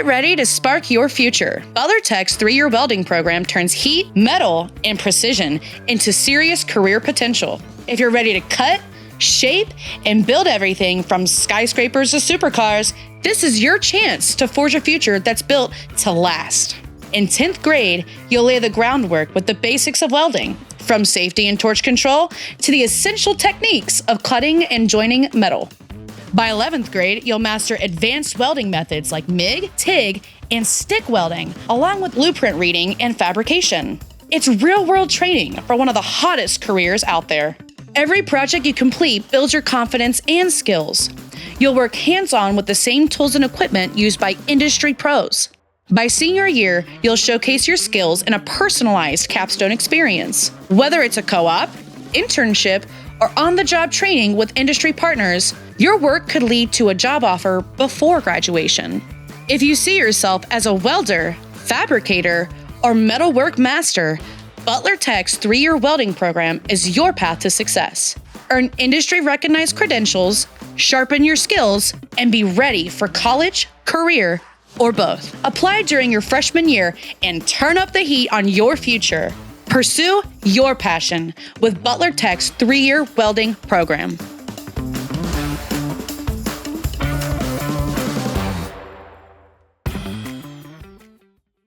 Get ready to spark your future. Butler Tech's 3-year welding program turns heat, metal, and precision into serious career potential. If you're ready to cut, shape, and build everything from skyscrapers to supercars, this is your chance to forge a future that's built to last. In 10th grade, you'll lay the groundwork with the basics of welding, from safety and torch control to the essential techniques of cutting and joining metal. By 11th grade, you'll master advanced welding methods like MIG, TIG, and stick welding, along with blueprint reading and fabrication. It's real-world training for one of the hottest careers out there. Every project you complete builds your confidence and skills. You'll work hands-on with the same tools and equipment used by industry pros. By senior year, you'll showcase your skills in a personalized capstone experience. Whether it's a co-op, internship, or on-the-job training with industry partners, your work could lead to a job offer before graduation. If you see yourself as a welder, fabricator, or metalwork master, Butler Tech's 3-year welding program is your path to success. Earn industry-recognized credentials, sharpen your skills, and be ready for college, career, or both. Apply during your freshman year and turn up the heat on your future. Pursue your passion with Butler Tech's 3-year welding program.